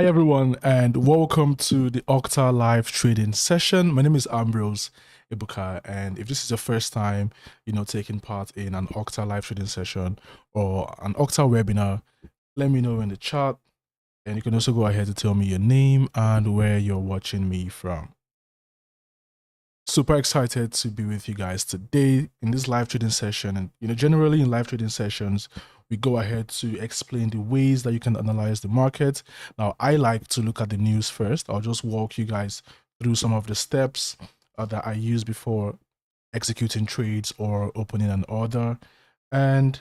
Hi everyone, and welcome to the Octa live trading session. My name is Ambrose Ebuka, and if this is your first time, taking part in an Octa live trading session or an Octa webinar, let me know in the chat, and you can also go ahead to tell me your name and where you're watching me from. Super excited to be with you guys today in this live trading session. And generally in live trading sessions, we go ahead to explain the ways that you can analyze the market. Now, I like to look at the news first. I'll just walk you guys through some of the steps that I use before executing trades or opening an order. And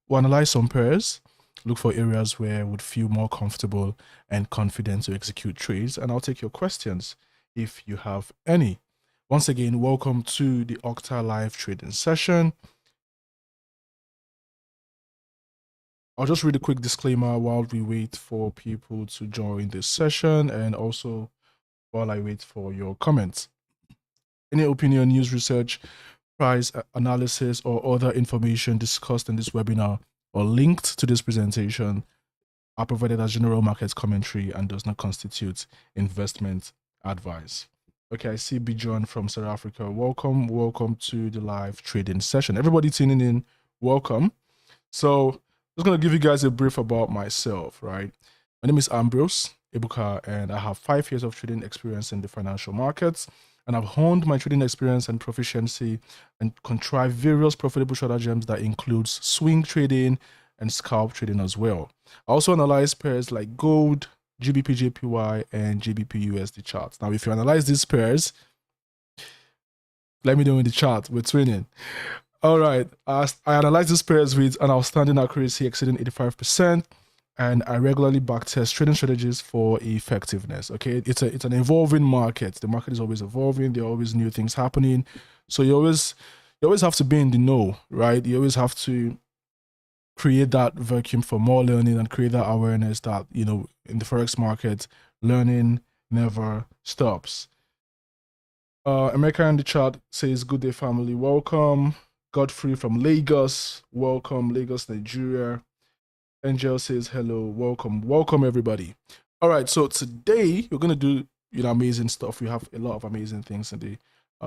we'll analyze some pairs, look for areas where I would feel more comfortable and confident to execute trades. And I'll take your questions if you have any. Once again, welcome to the Octa live trading session. I'll just read a quick disclaimer while we wait for people to join this session, and also while I wait for your comments. Any opinion, news, research, price analysis, or other information discussed in this webinar or linked to this presentation are provided as general market commentary and does not constitute investment advice. Okay, I see Bijon from South Africa. Welcome to the live trading session. Everybody tuning in, welcome. So I'm just going to give you guys a brief about myself, right? My name is Ambrose Ebuka, and I have 5 years of trading experience in the financial markets. And I've honed my trading experience and proficiency and contrived various profitable stratagems that includes swing trading and scalp trading as well. I also analyze pairs like gold, GBP/JPY, and GBP/USD charts. Now, if you analyze these pairs, let me know in the chat. We're twinning. All right. I analyze these pairs with an outstanding accuracy exceeding 85%, and I regularly backtest trading strategies for effectiveness. Okay, it's an evolving market. The market is always evolving. There are always new things happening. So you always have to be in the know, right? You always have to create that vacuum for more learning and create that awareness that, in the Forex market, learning never stops. America in the chat says, good day, family. Welcome. Godfrey from Lagos. Welcome, Lagos, Nigeria. Angel says, hello. Welcome, everybody. All right, so today we're going to do, amazing stuff. We have a lot of amazing things in the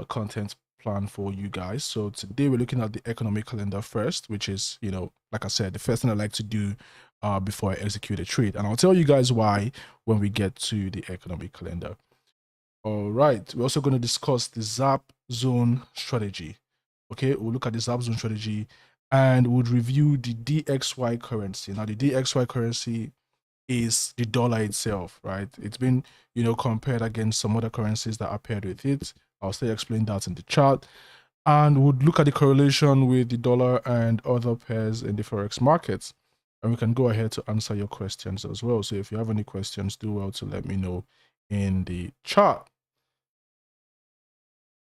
content plan for you guys. So today we're looking at the economic calendar first, which is, like I said, the first thing I like to do before I execute a trade. And I'll tell you guys why when we get to the economic calendar. All right, we're also going to discuss the ZAP zone strategy. Okay, we'll look at the ZAP zone strategy and we'll review the DXY currency. Now, the DXY currency is the dollar itself, right? It's been, compared against some other currencies that are paired with it. I'll still explain that in the chart. And we'll look at the correlation with the dollar and other pairs in the Forex markets. And we can go ahead to answer your questions as well. So if you have any questions, do well to let me know in the chat.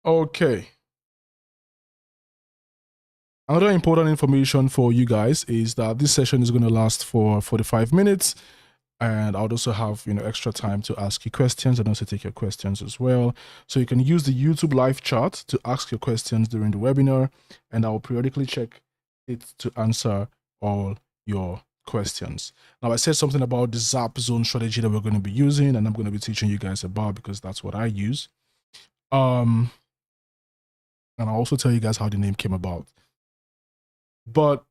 Okay. Another important information for you guys is that this session is going to last for 45 minutes. And I'll also have, extra time to ask you questions and also take your questions as well. So you can use the YouTube live chat to ask your questions during the webinar, and I'll periodically check it to answer all your questions. Now, I said something about the ZAP zone strategy that we're going to be using, and I'm going to be teaching you guys about because that's what I use. And I'll also tell you guys how the name came about. But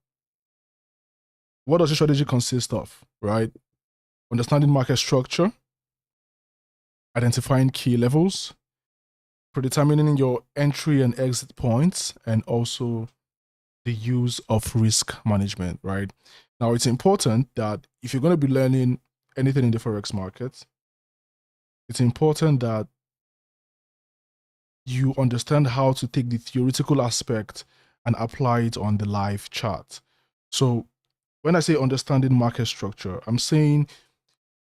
what does the strategy consist of, right? Understanding market structure, identifying key levels, predetermining your entry and exit points, and also the use of risk management, right? Now, it's important that if you're going to be learning anything in the Forex market, it's important that you understand how to take the theoretical aspect and apply it on the live chart. So when I say understanding market structure, I'm saying,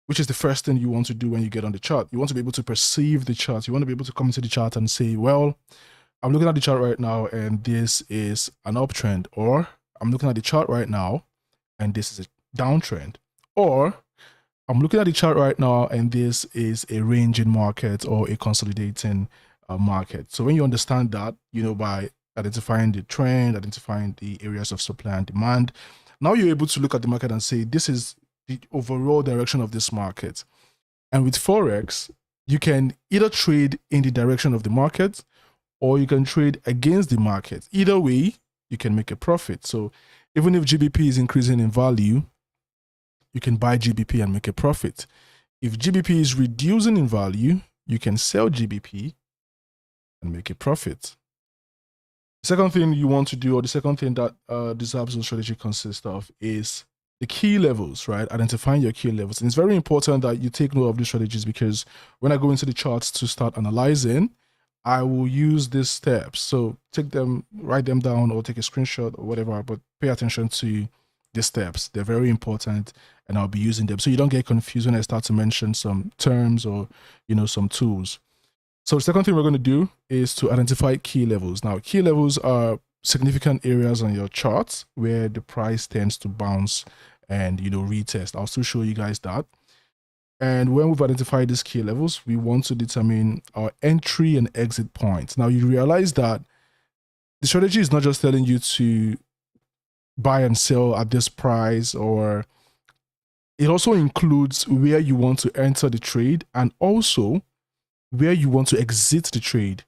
which is the first thing you want to do when you get on the chart. You want to be able to perceive the chart. You want to be able to come into the chart and say, well, I'm looking at the chart right now and this is an uptrend, or I'm looking at the chart right now and this is a downtrend, or I'm looking at the chart right now and this is a ranging market or a consolidating market. So when you understand that, by identifying the trend, identifying the areas of supply and demand, now you're able to look at the market and say, this is the overall direction of this market. And with Forex, you can either trade in the direction of the market or you can trade against the market. Either way, you can make a profit. So even if GBP is increasing in value, you can buy GBP and make a profit. If GBP is reducing in value, you can sell GBP and make a profit. The second thing you want to do, or the second thing that this absolute strategy consists of, is the key levels, right? Identifying your key levels. And it's very important that you take note of these strategies, because when I go into the charts to start analyzing, I will use these steps. So take them, write them down, or take a screenshot or whatever, but pay attention to the steps. They're very important, and I'll be using them. So you don't get confused when I start to mention some terms or, some tools. So the second thing we're going to do is to identify key levels. Now, key levels are significant areas on your charts where the price tends to bounce and, retest. I'll still show you guys that. And when we've identified these key levels, we want to determine our entry and exit points. Now, you realize that the strategy is not just telling you to buy and sell at this price, or it also includes where you want to enter the trade and also where you want to exit the trade.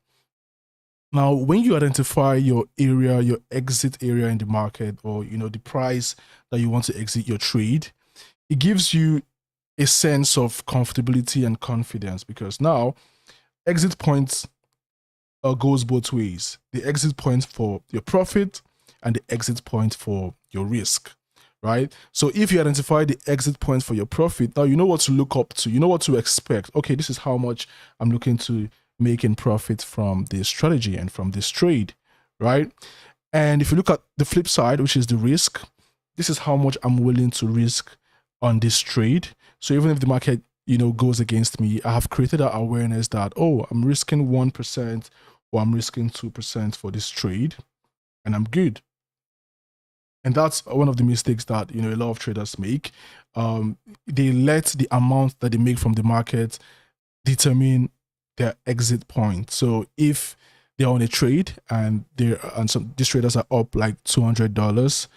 Now, when you identify your area, your exit area in the market, or the price that you want to exit your trade, it gives you a sense of comfortability and confidence, because now exit points goes both ways. The exit point for your profit and the exit point for your risk, right? So if you identify the exit point for your profit, now you know what to look up to, you know what to expect. Okay, this is how much I'm looking to make in profit from this strategy and from this trade, right? And if you look at the flip side, which is the risk, this is how much I'm willing to risk on this trade. So even if the market, goes against me, I have created that awareness that, oh, I'm risking 1% or I'm risking 2% for this trade, and I'm good. And that's one of the mistakes that, a lot of traders make. They let the amount that they make from the market determine their exit point. So if they're on a trade and these traders are up like $200,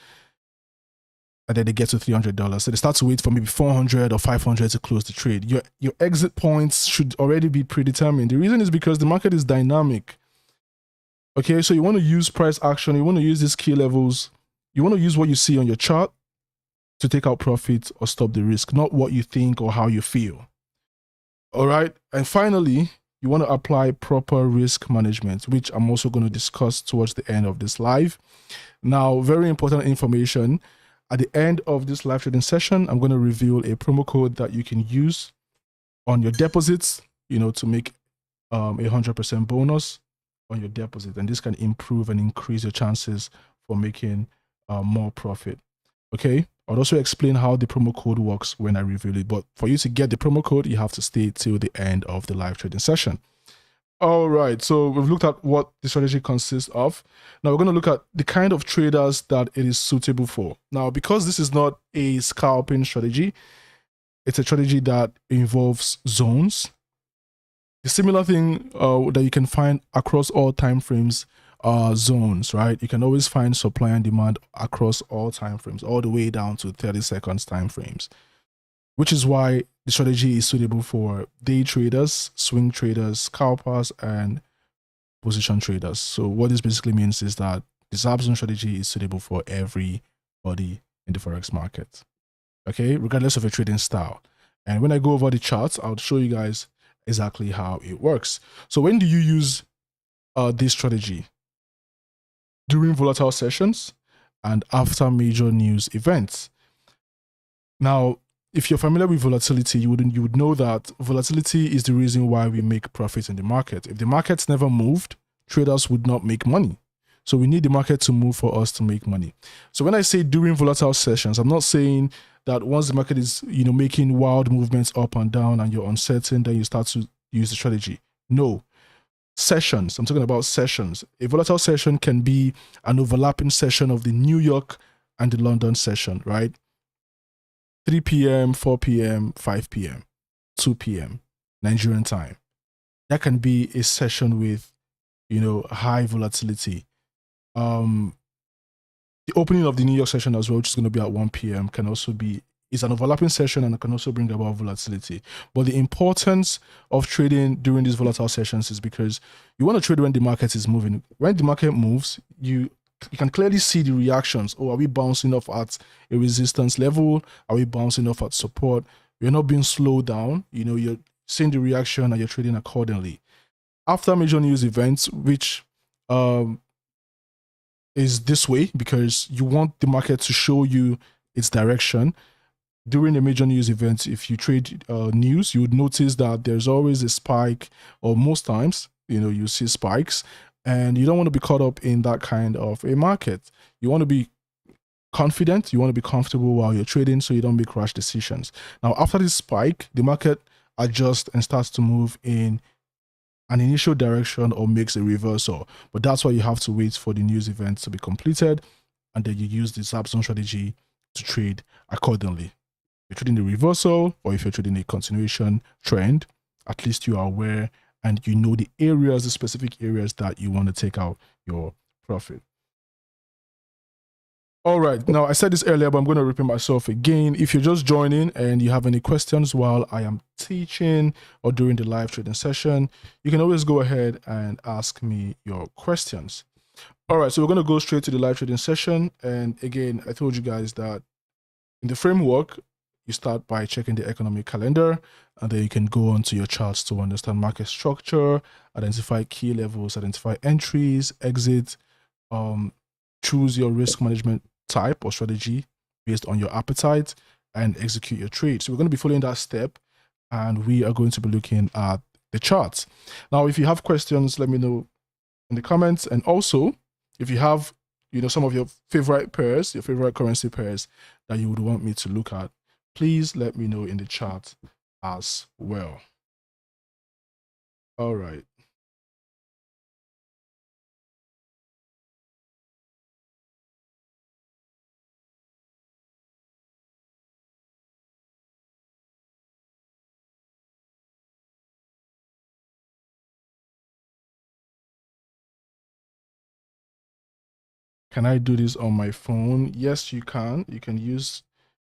and then they get to $300, so they start to wait for maybe 400 or 500 to close the trade. Your exit points should already be predetermined. The reason is because the market is dynamic. Okay, so you want to use price action, you want to use these key levels, you want to use what you see on your chart to take out profit or stop the risk, not what you think or how you feel. All right, and finally, you want to apply proper risk management, which I'm also going to discuss towards the end of this live. Now, very important information. At the end of this live trading session, I'm going to reveal a promo code that you can use on your deposits, to make a 100% bonus on your deposit. And this can improve and increase your chances for making more profit. Okay. I'll also explain how the promo code works when I reveal it. But for you to get the promo code, you have to stay till the end of the live trading session. All right, so we've looked at what the strategy consists of. Now we're going to look at the kind of traders that it is suitable for. Now, because this is not a scalping strategy, it's a strategy that involves zones. The similar thing that you can find across all time frames are zones, right? You can always find supply and demand across all time frames, all the way down to 30 seconds time frames, which is why the strategy is suitable for day traders, swing traders, scalpers, and position traders. So what this basically means is that this absolute strategy is suitable for everybody in the Forex market, okay, regardless of your trading style. And when I go over the charts, I'll show you guys exactly how it works. So when do you use this strategy? During volatile sessions and after major news events. Now, if you're familiar with volatility, you would know that volatility is the reason why we make profits in the market. If the markets never moved, traders would not make money. So we need the market to move for us to make money. So when I say during volatile sessions, I'm not saying that once the market is, making wild movements up and down and you're uncertain, then you start to use the strategy. No. Sessions. I'm talking about sessions. A volatile session can be an overlapping session of the New York and the London session, right? 3 p.m., 4 p.m., 5 p.m., 2 p.m., Nigerian time. That can be a session with, high volatility. The opening of the New York session as well, which is going to be at 1 p.m., can also be It's an overlapping session and it can also bring about volatility. But the importance of trading during these volatile sessions is because you want to trade when the market is moving. When the market moves, you can clearly see the reactions. Oh, are we bouncing off at a resistance level? Are we bouncing off at support? You're not being slowed down. You're seeing the reaction and you're trading accordingly. After major news events, which is this way because you want the market to show you its direction. During a major news event, if you trade news, you would notice that there's always a spike, or most times, you see spikes, and you don't want to be caught up in that kind of a market. You want to be confident, you want to be comfortable while you're trading so you don't make rash decisions. Now, after this spike, the market adjusts and starts to move in an initial direction or makes a reversal. But that's why you have to wait for the news event to be completed, and then you use the stop zone strategy to trade accordingly. If you're trading the reversal, or if you're trading a continuation trend, at least you are aware and you know the areas, the specific areas that you want to take out your profit. All right, now I said this earlier, but I'm going to repeat myself again. If you're just joining and you have any questions while I am teaching or during the live trading session, you can always go ahead and ask me your questions. All right, so we're going to go straight to the live trading session. And again, I told you guys that in the framework, you start by checking the economic calendar, and then you can go on to your charts to understand market structure, identify key levels, identify entries, exit, choose your risk management type or strategy based on your appetite, and execute your trade. So we're going to be following that step, and we are going to be looking at the charts. Now, if you have questions, let me know in the comments. And also, if you have some of your favorite pairs, your favorite currency pairs that you would want me to look at, please let me know in the chat as well. All right. Can I do this on my phone? Yes, you can. You can use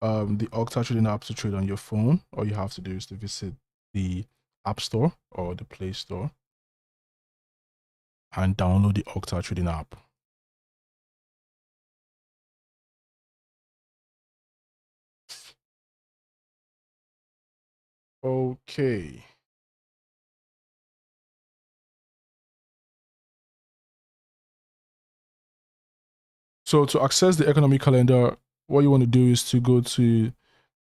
the Octa trading app to trade on your phone. All you have to do is to visit the App Store or the Play Store and download the Octa trading app. Okay. So to access the economic calendar, what you want to do is to go to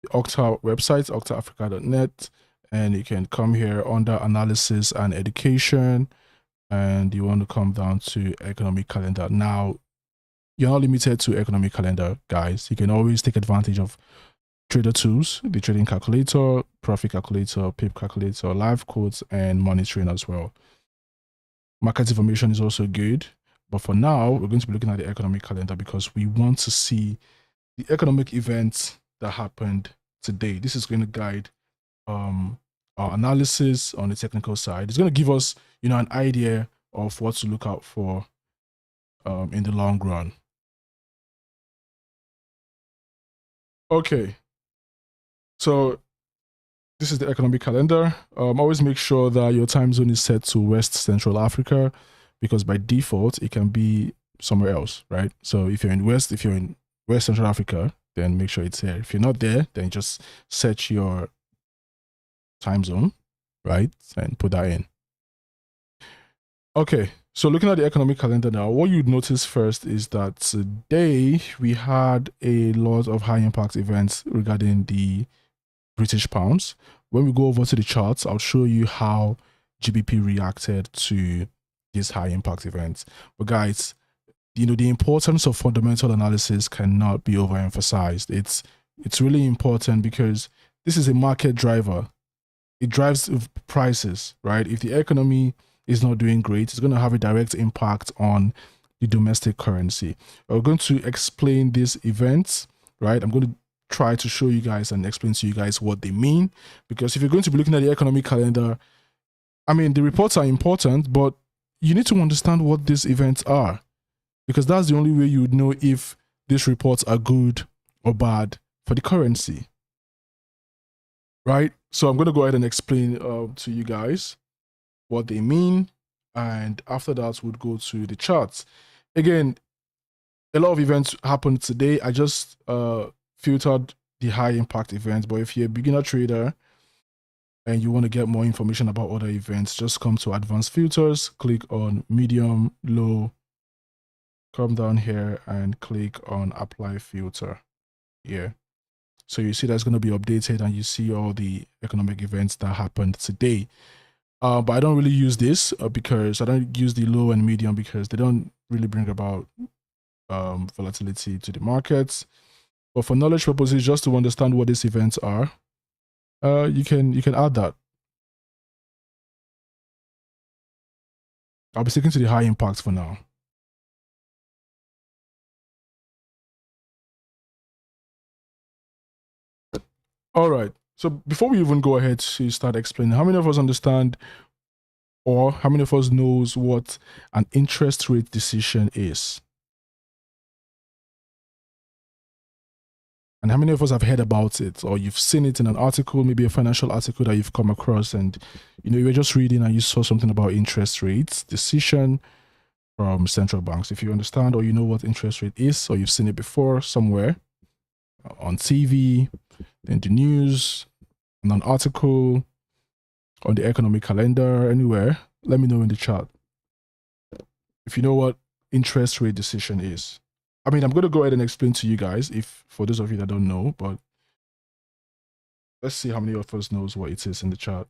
the Octa website, octaafrica.net, and you can come here under analysis and education, and you want to come down to economic calendar. Now, you're not limited to economic calendar, guys. You can always take advantage of trader tools, the trading calculator, profit calculator, pip calculator, live quotes, and monitoring as well. Market information is also good. But for now, we're going to be looking at the economic calendar because we want to see the economic events that happened today. This is going to guide our analysis on the technical side. It's going to give us, an idea of what to look out for in the long run. Okay. So this is the economic calendar. Always make sure that your time zone is set to West Central Africa, because by default, it can be somewhere else, right? So if you're in West Central Africa, then make sure it's here. If you're not there, then just set your time zone, right? And put that in. Okay, so looking at the economic calendar now, what you'd notice first is that today we had a lot of high impact events regarding the British pounds. When we go over to the charts, I'll show you how GBP reacted to these high impact events. But guys, the importance of fundamental analysis cannot be overemphasized. It's really important because this is a market driver. It drives prices, right? If the economy is not doing great, it's going to have a direct impact on the domestic currency. We're going to explain these events, right? I'm going to try to show you guys and explain to you guys what they mean, because if you're going to be looking at the economic calendar, the reports are important, but you need to understand what these events are, because that's the only way you would know if these reports are good or bad for the currency, right? So I'm going to go ahead and explain to you guys what they mean. And after that, we'll go to the charts. Again, a lot of events happened today. I just filtered the high impact events. But if you're a beginner trader and you want to get more information about other events, just come to advanced filters, click on medium, low, come down here and click on apply filter here. So you see that's going to be updated and you see all the economic events that happened today. But I don't really use this because I don't use the low and medium because they don't really bring about volatility to the markets. But for knowledge purposes, just to understand what these events are, you can add that. I'll be sticking to the high impact for now. All right. So before we even go ahead to start explaining, how many of us understand or how many of us knows what an interest rate decision is? And how many of us have heard about it or you've seen it in an article, maybe a financial article that you've come across and you were just reading and you saw something about interest rates decision from central banks. If you understand or you know what interest rate is or you've seen it before somewhere on TV, in the news, in an article, on the economic calendar, anywhere, let me know in the chat if you know what interest rate decision is. I mean, I'm going to go ahead and explain to you guys, if for those of you that don't know, but let's see how many of us knows what it is in the chat.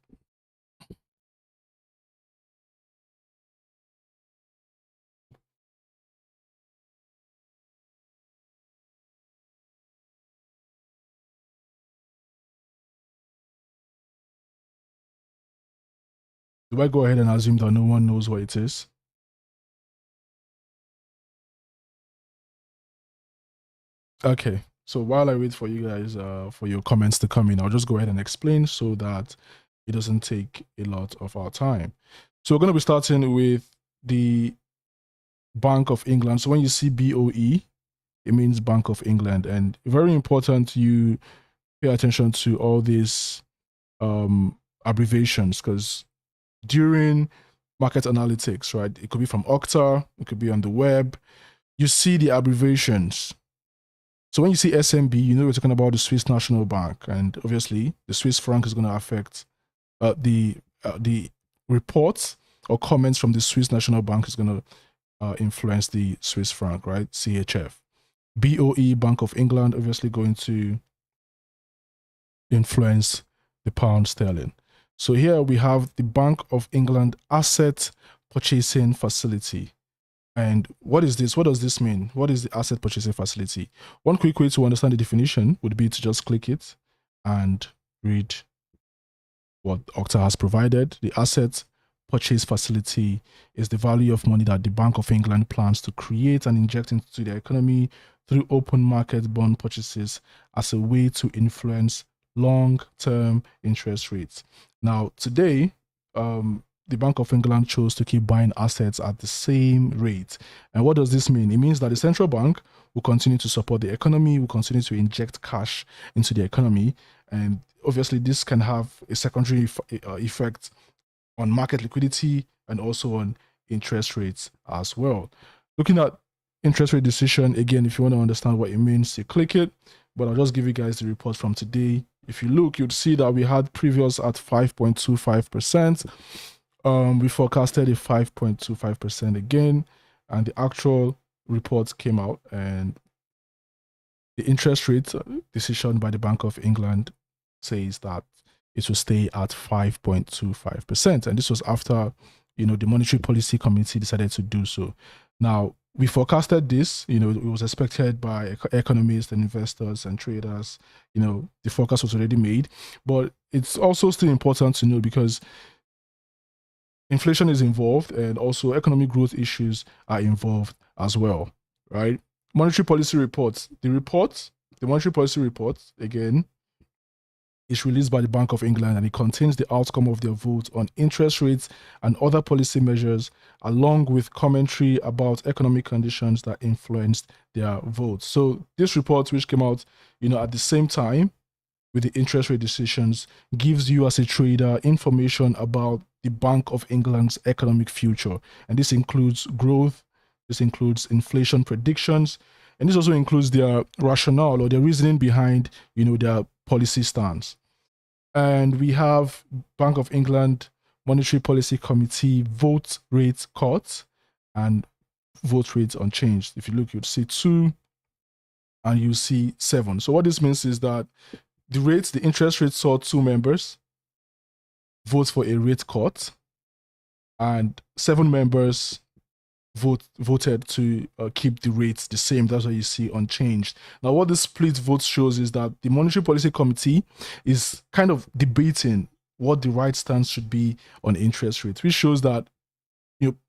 Do I go ahead and assume that no one knows what it is? Okay. So while I wait for you guys for your comments to come in, I'll just go ahead and explain so that it doesn't take a lot of our time. So we're going to be starting with the Bank of England. So when you see BOE, it means Bank of England. And very important you pay attention to all these abbreviations because during market analytics, right, it could be from Octa, it could be on the web, you see the abbreviations. So when you see SMB, you know we're talking about the Swiss National Bank, and obviously the Swiss franc is going to affect the reports or comments from the Swiss National Bank is going to influence the Swiss franc, right? CHF. BOE, Bank of England, obviously going to influence the pound sterling. So here we have the Bank of England Asset Purchasing Facility. And what is this? What does this mean? What is the asset purchasing facility? One quick way to understand the definition would be to just click it and read what Octa has provided. The asset purchase facility is the value of money that the Bank of England plans to create and inject into the economy through open market bond purchases as a way to influence long-term interest rates. Now, today, the Bank of England chose to keep buying assets at the same rate. And what does this mean? It means that the central bank will continue to support the economy, will continue to inject cash into the economy. And obviously, this can have a secondary effect on market liquidity and also on interest rates as well. Looking at interest rate decision, again, if you want to understand what it means, you click it. But I'll just give you guys the report from today. If you look, you'd see that we had previous at 5.25%. We forecasted a 5.25% again, and the actual report came out, and the interest rate decision by the Bank of England says that it will stay at 5.25%, and this was after the Monetary Policy Committee decided to do so. Now, we forecasted this, it was expected by economists and investors and traders, the forecast was already made, but it's also still important to know because inflation is involved and also economic growth issues are involved as well, right? Monetary policy reports. The monetary policy report, again, is released by the Bank of England and it contains the outcome of their vote on interest rates and other policy measures, along with commentary about economic conditions that influenced their vote. So this report, which came out, at the same time, with the interest rate decisions gives you as a trader information about the Bank of England's economic future. And this includes growth, this includes inflation predictions, and this also includes their rationale or their reasoning behind, their policy stance. And we have Bank of England Monetary Policy Committee vote rate cut and vote rates unchanged. If you look, you'd see 2 and you see 7. So what this means is that the interest rate saw 2 members vote for a rate cut, and 7 members voted to keep the rates the same. That's what you see unchanged. Now, what this split vote shows is that the Monetary Policy Committee is kind of debating what the right stance should be on interest rates, which shows that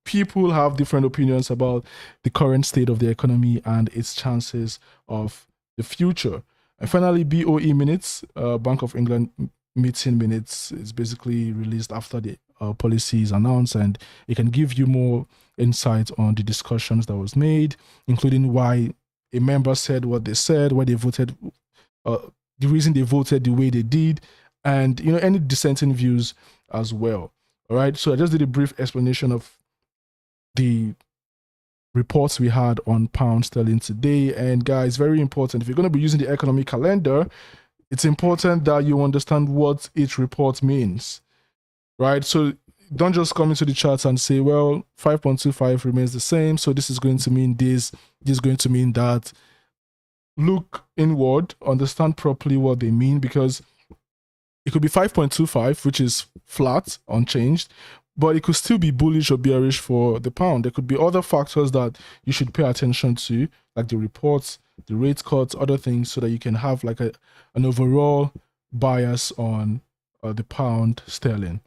people have different opinions about the current state of the economy and its chances of the future. And finally, BOE minutes, Bank of England meeting minutes, is basically released after the policy is announced, and it can give you more insight on the discussions that was made, including why a member said what they said, why they voted, the reason they voted the way they did, and any dissenting views as well. All right, so I just did a brief explanation of the reports we had on pound sterling today. And guys, very important, if you're going to be using the economic calendar, it's important that you understand what each report means, right? So don't just come into the charts and say, well, 5.25 remains the same, so this is going to mean this is going to mean that. Look inward, understand properly what they mean, because it could be 5.25, which is flat, unchanged, but it could still be bullish or bearish for the pound. There could be other factors that you should pay attention to, like the reports, the rate cuts, other things, so that you can have like an overall bias on the pound sterling.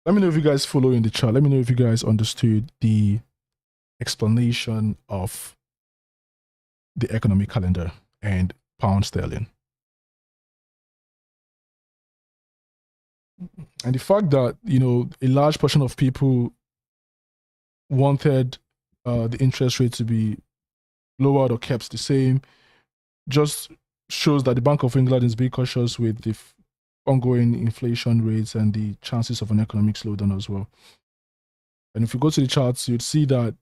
Let me know if you guys follow in the chat. Let me know if you guys understood the explanation of the economic calendar and pound sterling. And the fact that, a large portion of people wanted the interest rate to be lowered or kept the same just shows that the Bank of England is being cautious with the ongoing inflation rates and the chances of an economic slowdown as well. And if you go to the charts, you'd see that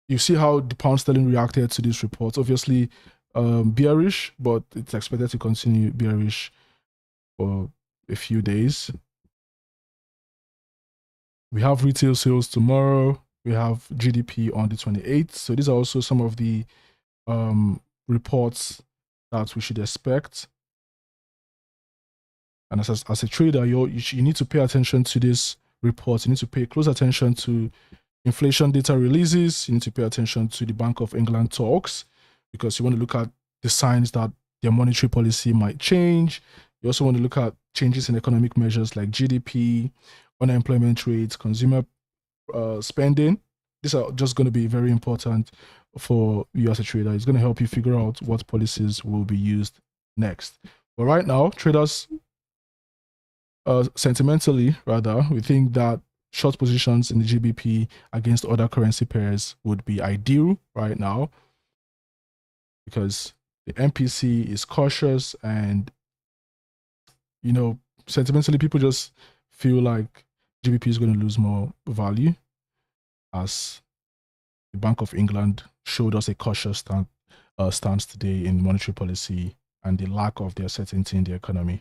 you see how the pound sterling reacted to this report. Obviously, bearish, but it's expected to continue bearish for a few days. We have retail sales tomorrow. We have GDP on the 28th. So these are also some of the reports that we should expect. And as a trader, you need to pay attention to this report. You need to pay close attention to inflation data releases. You need to pay attention to the Bank of England talks, because you want to look at the signs that their monetary policy might change. You also want to look at changes in economic measures like GDP, unemployment rates, consumer spending. These are just going to be very important for you as a trader. It's going to help you figure out what policies will be used next. But right now, traders, sentimentally rather, we think that short positions in the GBP against other currency pairs would be ideal right now, because the MPC is cautious, and sentimentally people just feel like GBP is going to lose more value, as the Bank of England showed us a cautious stance today in monetary policy and the lack of their certainty in the economy.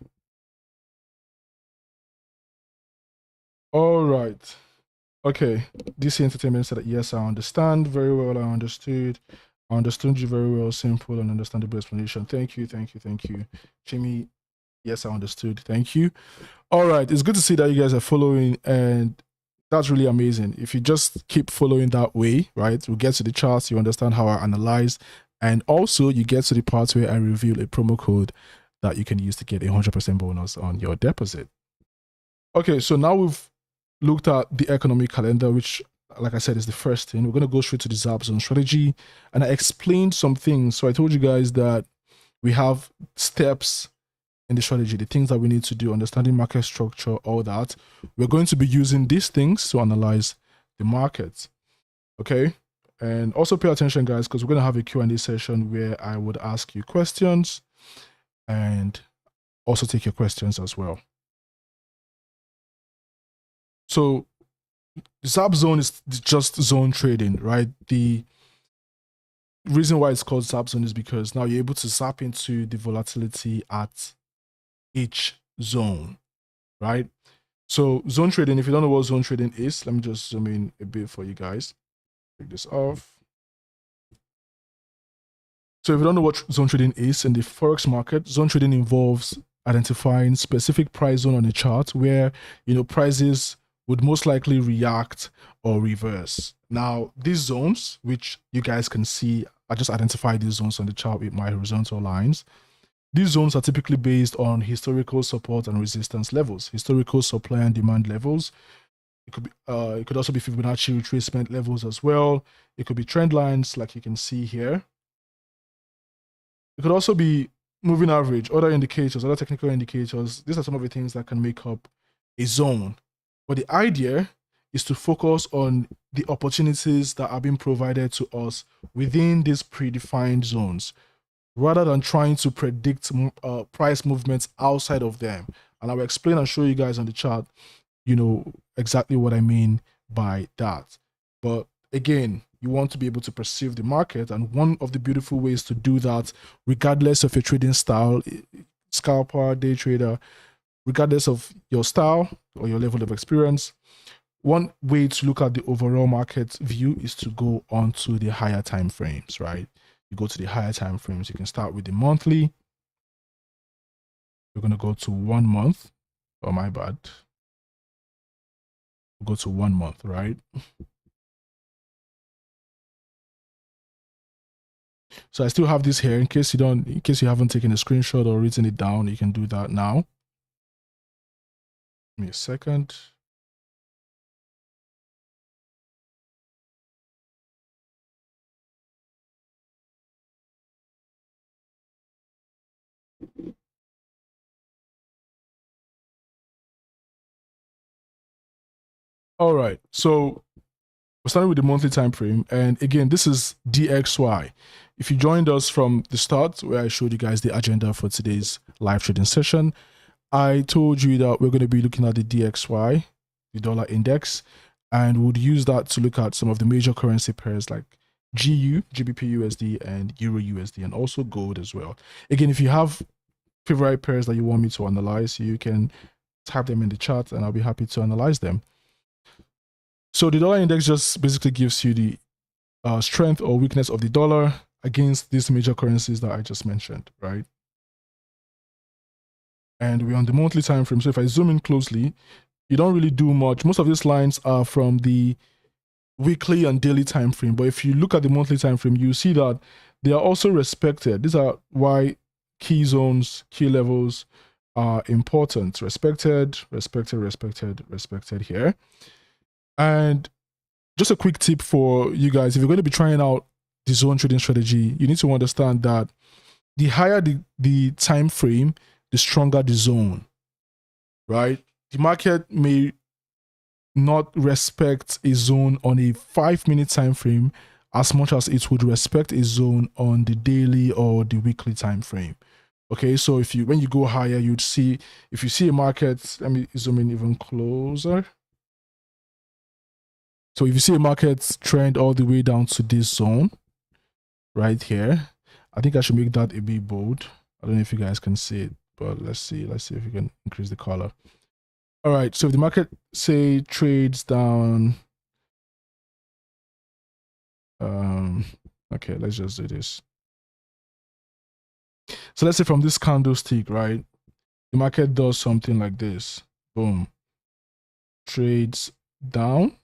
All right. Okay. DC Entertainment said that, yes, I understand very well. I understood you very well. Simple and understandable explanation. Thank you. Jimmy, yes, I understood. Thank you. All right. It's good to see that you guys are following, and that's really amazing. If you just keep following that way, right, we'll get to the charts, you understand how I analyze, and also you get to the part where I reveal a promo code that you can use to get a 100% bonus on your deposit. Okay, so now we've looked at the economic calendar, which, like I said, is the first thing. We're going to go straight to the ZAP zone strategy, and I explained some things. So I told you guys that we have steps in the strategy, the things that we need to do, understanding market structure, all that. We're going to be using these things to analyze the market. Okay, And also pay attention, guys, because we're going to have a Q&A session where I would ask you questions and also take your questions as well. So Zap Zone is just zone trading, right? The reason why it's called Zap Zone is because now you're able to zap into the volatility at each zone, right? So zone trading, if you don't know what zone trading is, let me just zoom in a bit for you guys. Take this off. So if you don't know what zone trading is in the Forex market, zone trading involves identifying specific price zone on a chart where, prices would most likely react or reverse. Now, these zones, which you guys can see, I just identified these zones on the chart with my horizontal lines. These zones are typically based on historical support and resistance levels, historical supply and demand levels. It could also be Fibonacci retracement levels as well. It could be trend lines, like you can see here. It could also be moving average, other indicators, other technical indicators. These are some of the things that can make up a zone. But the idea is to focus on the opportunities that are being provided to us within these predefined zones, rather than trying to predict price movements outside of them. And I will explain and show you guys on the chart, exactly what I mean by that. But again, you want to be able to perceive the market, and one of the beautiful ways to do that, regardless of your trading style, scalper, day trader, regardless of your style or your level of experience, one way to look at the overall market view is to go on to the higher time frames, right? You go to the higher time frames. You can start with the monthly. We're going to go to 1 month. Oh, my bad. We'll go to 1 month, right? So I still have this here in case you haven't taken a screenshot or written it down. You can do that now. Give me a second. All right, so we're starting with the monthly time frame, and again, this is DXY. If you joined us from the start, where I showed you guys the agenda for today's live trading session, I told you that we're going to be looking at the DXY, the dollar index, and would use that to look at some of the major currency pairs like GU, GBP USD, and Euro USD, and also gold as well. Again, if you have favorite pairs that you want me to analyze, you can type them in the chat and I'll be happy to analyze them. So the dollar index just basically gives you the strength or weakness of the dollar against these major currencies that I just mentioned, right? And we're on the monthly time frame. So if I zoom in closely, you don't really do much. Most of these lines are from the weekly and daily time frame. But if you look at the monthly time frame, you see that they are also respected. These are why key zones, key levels are important. Respected, respected, respected, respected here. And just a quick tip for you guys, if you're going to be trying out the zone trading strategy, you need to understand that the higher the time frame, the stronger the zone, right? The market may not respect a zone on a 5-minute time frame as much as it would respect a zone on the daily or the weekly time frame. Okay, so when you go higher, you'd see, if you see a market, let me zoom in even closer. So if you see a market trend all the way down to this zone right here, I think I should make that a bit bold. I don't know if you guys can see it, but let's see if we can increase the color. All right, so if the market, say, trades down, okay, let's just do this. So let's say from this candlestick, right, the market does something like this, boom, trades down.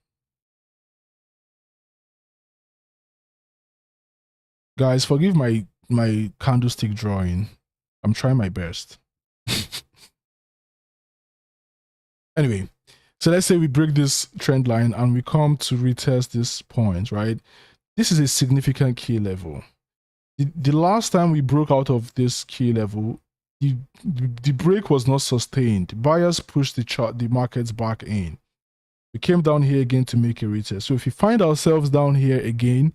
Guys, forgive my candlestick drawing. I'm trying my best. Anyway, so let's say we break this trend line and we come to retest this point, right? This is a significant key level. The last time we broke out of this key level, the break was not sustained. Buyers pushed the markets back in. We came down here again to make a retest. So if we find ourselves down here again,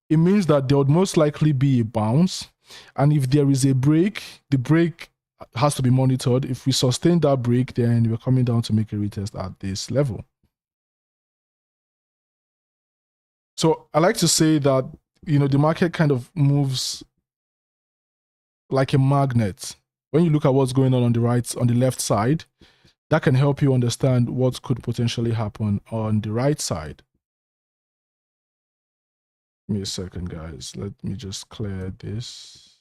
it means that there would most likely be a bounce. And if there is a break, the break has to be monitored. If we sustain that break, then we're coming down to make a retest at this level. So I like to say that, the market kind of moves like a magnet. When you look at what's going on the left side, that can help you understand what could potentially happen on the right side. Give me a second, guys. Let me just clear this.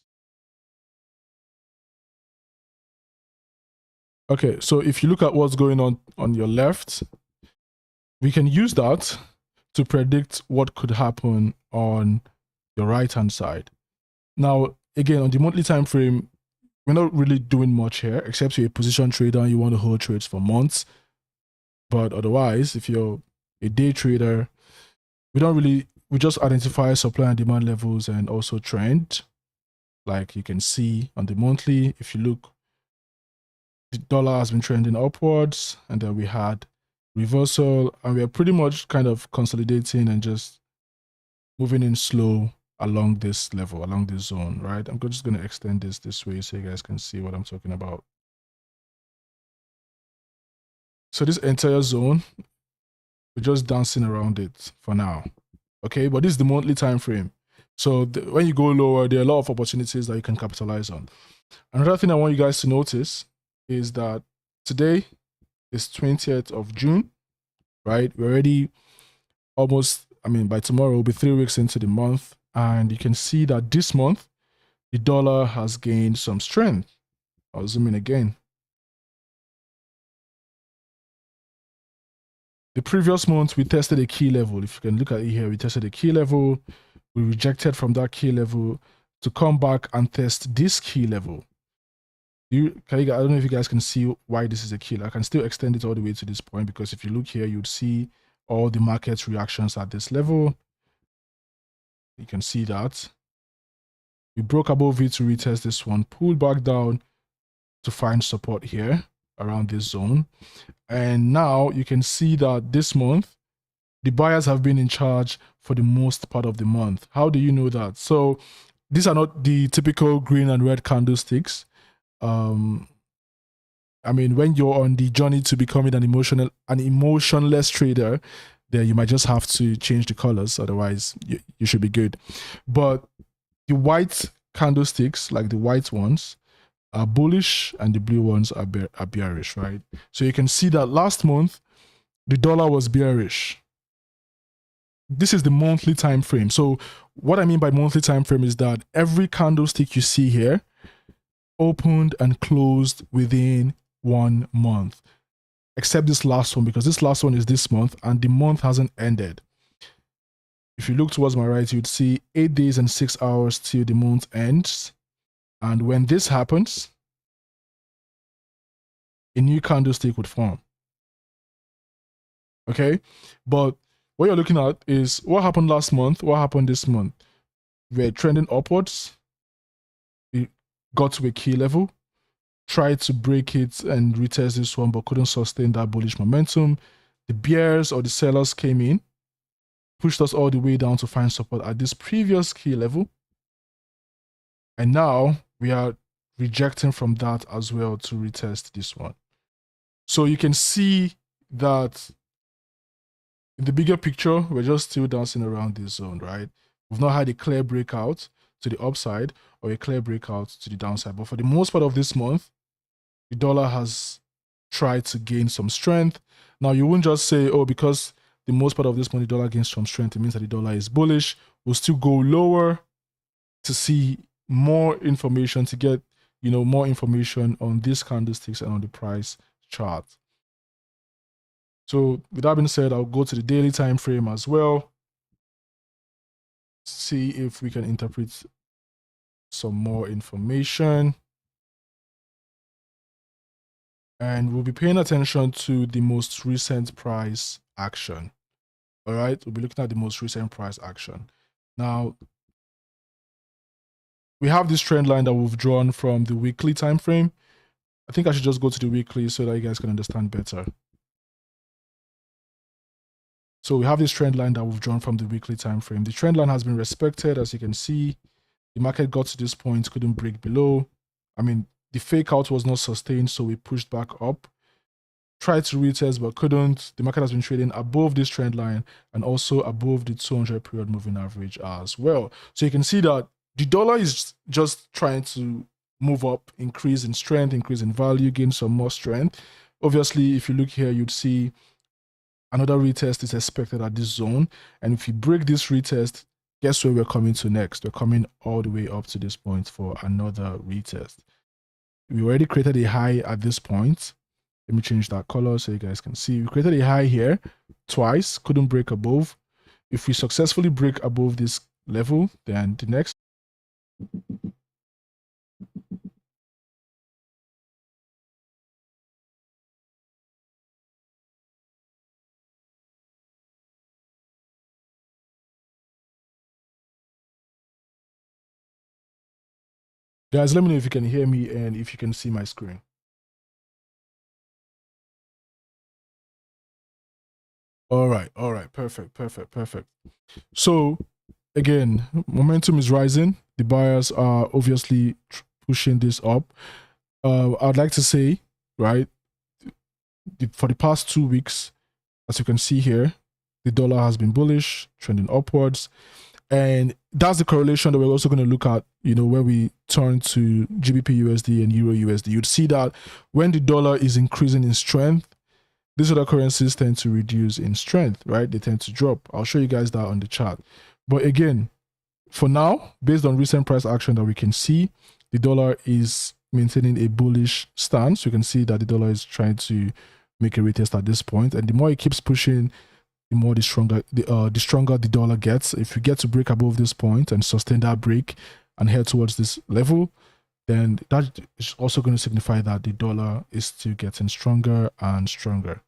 Okay, so if you look at what's going on your left, we can use that to predict what could happen on your right-hand side. Now, again, on the monthly time frame, we're not really doing much here, except you're a position trader and you want to hold trades for months. But otherwise, if you're a day trader, we just identify supply and demand levels and also trend. Like you can see on the monthly, if you look, the dollar has been trending upwards, and then we had reversal, and we are pretty much kind of consolidating and just moving in slow along this level, along this zone, right? I'm just going to extend this way so you guys can see what I'm talking about. So this entire zone, we're just dancing around it for now, okay? But this is the monthly time frame. So when you go lower, there are a lot of opportunities that you can capitalize on. Another thing I want you guys to notice is that today is 20th of June, right? We're already almost, by tomorrow, we'll be 3 weeks into the month. And you can see that this month, the dollar has gained some strength. I'll zoom in again. The previous month, we tested a key level. If you can look at it here, we tested a key level. We rejected from that key level to come back and test this key level. I don't know if you guys can see why this is a key level. I can still extend it all the way to this point, because if you look here, you'd see all the market's reactions at this level. You can see that. We broke above it to retest this one, pulled back down to find support here around this zone. And now you can see that this month, the buyers have been in charge for the most part of the month. How do you know that? So these are not the typical green and red candlesticks. When you're on the journey to becoming an emotionless trader, then you might just have to change the colors. Otherwise, you should be good. But the white candlesticks, like the white ones, are bullish, and the blue ones are bearish, right? So you can see that last month, the dollar was bearish. This is the monthly time frame. So what I mean by monthly time frame is that every candlestick you see here opened and closed within 1 month, except this last one, because this last one is this month and the month hasn't ended. If you look towards my right, you'd see 8 days and 6 hours till the month ends. And when this happens, a new candlestick would form. Okay? But what you're looking at is what happened last month, what happened this month. We're trending upwards. We got to a key level, tried to break it and retest this one, but couldn't sustain that bullish momentum. The bears or the sellers came in, pushed us all the way down to find support at this previous key level. And now we are rejecting from that as well to retest this one. So you can see that in the bigger picture, we're just still dancing around this zone, right? We've not had a clear breakout to the upside or a clear breakout to the downside. But for the most part of this month, the dollar has tried to gain some strength. Now, you wouldn't just say, oh, because the most part of this month, the dollar gains some strength, it means that the dollar is bullish. We'll still go lower to see more information, to get more information on these candlesticks and on the price chart. So with that being said, I'll go to the daily time frame as well, see if we can interpret some more information. And we'll be paying attention to the most recent price action. All right, we'll be looking at the most recent price action. Now, we have this trend line that we've drawn from the weekly time frame. I think I should just go to the weekly so that you guys can understand better. So we have this trend line that we've drawn from the weekly time frame. The trend line has been respected, as you can see. The market got to this point, couldn't break below. I mean, the fake out was not sustained, so we pushed back up. Tried to retest, but couldn't. The market has been trading above this trend line and also above the 200 period moving average as well. So you can see that the dollar is just trying to move up, increase in strength, increase in value, gain some more strength. Obviously, if you look here, you'd see another retest is expected at this zone. And if you break this retest, guess where we're coming to next? We're coming all the way up to this point for another retest. We already created a high at this point. Let me change that color so you guys can see. We created a high here twice, couldn't break above. If we successfully break above this level, then the next. Guys, let me know if you can hear me and if you can see my screen. All right, perfect. So again, momentum is rising. The buyers are obviously pushing this up. I'd like to say, right, for the past 2 weeks, as you can see here, the dollar has been bullish, trending upwards. And that's the correlation that we're also going to look at, where we turn to GBP USD and Euro USD. You'd see that when the dollar is increasing in strength, these other currencies tend to reduce in strength, right? They tend to drop. I'll show you guys that on the chart. But again, for now, based on recent price action that we can see, the dollar is maintaining a bullish stance. You can see that the dollar is trying to make a retest at this point. And the more it keeps pushing, the stronger the dollar gets. If you get to break above this point and sustain that break and head towards this level, then that is also going to signify that the dollar is still getting stronger and stronger.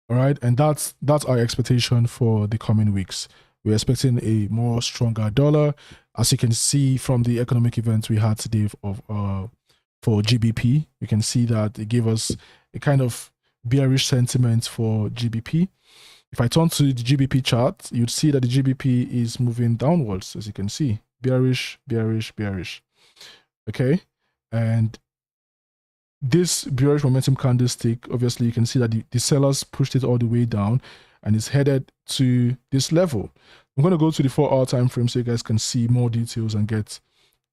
All right, and that's our expectation for the coming weeks. We're expecting a more stronger dollar, as you can see from the economic events we had today for GBP. You can see that it gave us a kind of bearish sentiment for GBP. If I turn to the GBP chart, you'd see that the GBP is moving downwards, as you can see. Bearish. Okay, and this bearish momentum candlestick, obviously you can see that the sellers pushed it all the way down and it's headed to this level. I'm going to go to the 4-hour time frame so you guys can see more details and get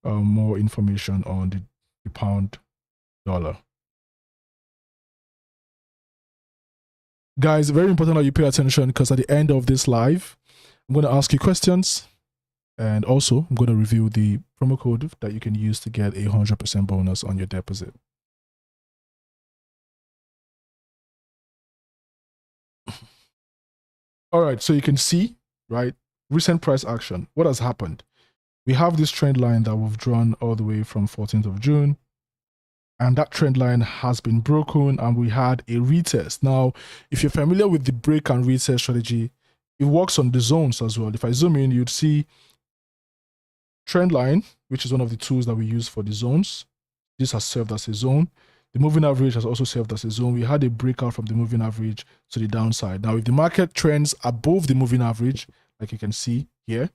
more information on the pound dollar. Guys, very important that you pay attention, because at the end of this live, I'm going to ask you questions, and also I'm going to reveal the promo code that you can use to get a 100% bonus on your deposit. All right, so you can see, right, recent price action. What has happened? We have this trend line that we've drawn all the way from 14th of June. And that trend line has been broken and we had a retest. Now, if you're familiar with the break and retest strategy, it works on the zones as well. If I zoom in, you'd see trend line, which is one of the tools that we use for the zones. This has served as a zone. The moving average has also served as a zone. We had a breakout from the moving average to the downside. Now, if the market trends above the moving average, like you can see here,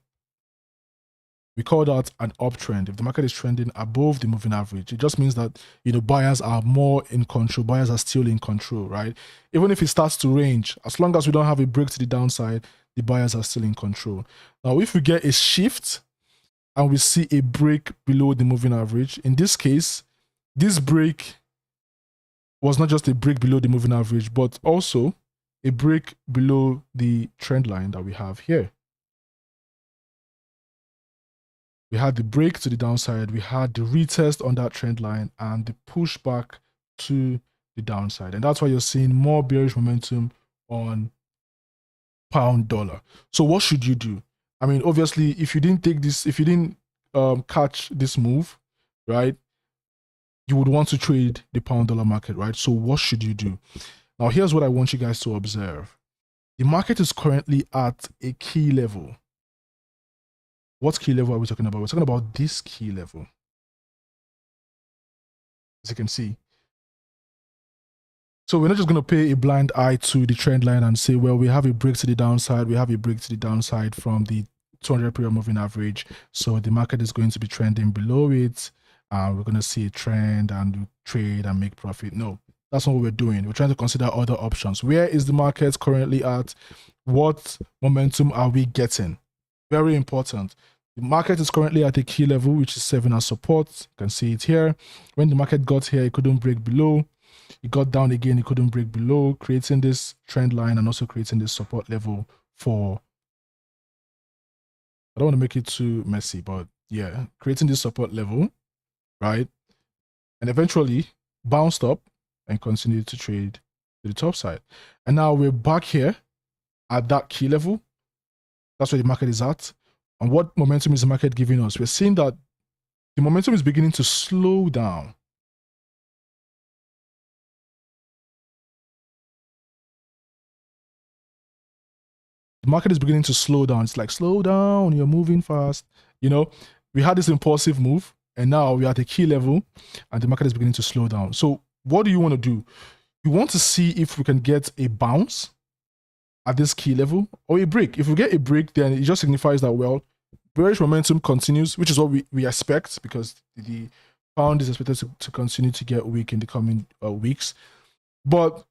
we call that an uptrend. If the market is trending above the moving average, it just means that, buyers are more in control. Buyers are still in control, right? Even if it starts to range, as long as we don't have a break to the downside, the buyers are still in control. Now, if we get a shift and we see a break below the moving average, in this case, this break was not just a break below the moving average, but also a break below the trend line that we have here. We had the break to the downside, we had the retest on that trend line, and the pushback to the downside. And that's why you're seeing more bearish momentum on pound dollar. So what should you do? I mean, obviously, if you didn't catch this move, right, you would want to trade the pound dollar market, right? So what should you do? Now, here's what I want you guys to observe. The market is currently at a key level. What key level are we talking about? We're talking about this key level. As you can see. So we're not just going to pay a blind eye to the trend line and say, well, we have a break to the downside. We have a break to the downside from the 200 period moving average. So the market is going to be trending below it. We're going to see a trend and trade and make profit. No, that's not what we're doing. We're trying to consider other options. Where is the market currently at? What momentum are we getting? Very important. The market is currently at a key level, which is 7 as support. You can see it here. When the market got here, it couldn't break below. It got down again, it couldn't break below, creating this trend line and also creating this support level for, I don't want to make it too messy, but yeah, creating this support level, right? And eventually bounced up and continued to trade to the top side. And now we're back here at that key level. That's where the market is at. And what momentum is the market giving us? We're seeing that the momentum is beginning to slow down. The market is beginning to slow down. It's like, slow down, you're moving fast. You know, we had this impulsive move and now we're at a key level and the market is beginning to slow down. So what do you want to do? You want to see if we can get a bounce at this key level or a break. If we get a break, then it just signifies that, well, bearish momentum continues, which is what we expect because the pound is expected to continue to get weak in the coming weeks. But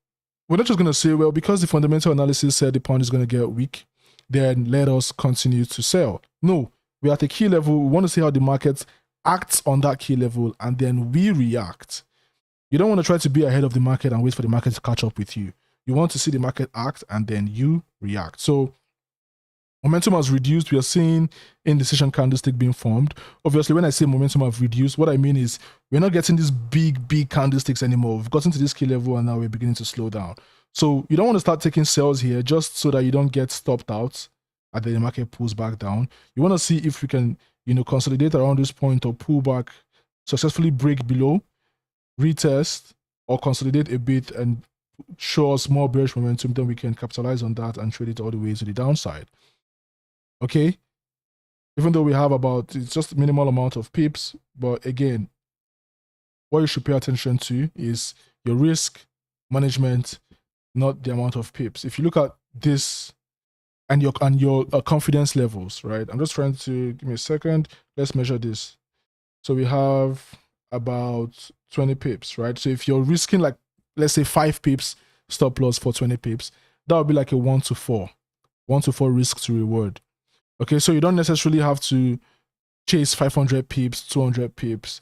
we're not just going to say, well, because the fundamental analysis said the pound is going to get weak, then let us continue to sell. No, we're at a key level. We want to see how the market acts on that key level, and then we react. You don't want to try to be ahead of the market and wait for the market to catch up with you. You want to see the market act, and then you react. So momentum has reduced. We are seeing indecision candlestick being formed. Obviously, when I say momentum have reduced, what I mean is we're not getting these big candlesticks anymore. We've gotten to this key level and now we're beginning to slow down. So you don't want to start taking sells here just so that you don't get stopped out and then the market pulls back down. You want to see if we can, consolidate around this point or pull back, successfully break below, retest, or consolidate a bit and show us more bearish momentum. Then we can capitalize on that and trade it all the way to the downside. Okay, even though we have it's just minimal amount of pips, but again, what you should pay attention to is your risk management, not the amount of pips. If you look at this and your confidence levels, right? I'm just trying to, give me a second. Let's measure this. So we have about 20 pips, right? So if you're risking like, let's say 5 pips stop loss for 20 pips, that would be like a 1-to-4 risk to reward. Okay, so you don't necessarily have to chase 500 pips, 200 pips.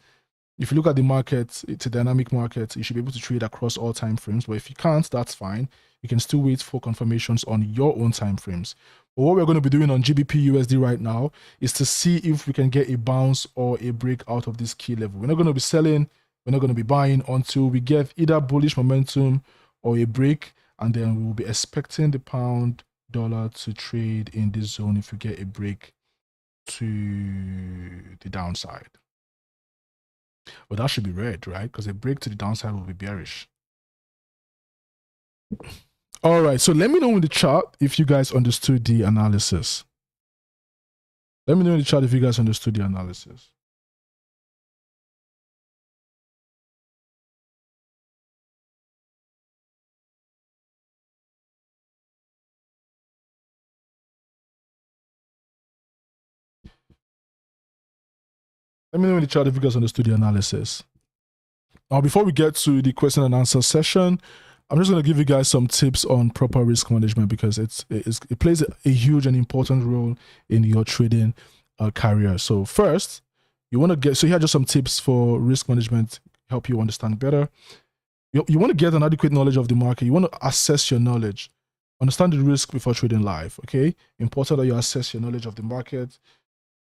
If you look at the market, it's a dynamic market. You should be able to trade across all time frames. But if you can't, that's fine. You can still wait for confirmations on your own time frames. But what we're going to be doing on GBP USD right now is to see if we can get a bounce or a break out of this key level. We're not going to be selling. We're not going to be buying until we get either bullish momentum or a break. And then we'll be expecting the pound dollar to trade in this zone if we get a break to the downside. But that should be red, right? Because a break to the downside will be bearish. All right, so let me know in the chat if you guys understood the analysis. Let me know in the chat if you guys understood the analysis. Let me know in the chat if you guys understood the analysis. Now, before we get to the question and answer session, I'm just going to give you guys some tips on proper risk management because it plays a huge and important role in your trading career. So first, you want to get, so here are just some tips for risk management, help you understand better. You want to get an adequate knowledge of the market. You want to assess your knowledge, understand the risk before trading live, okay? Important that you assess your knowledge of the market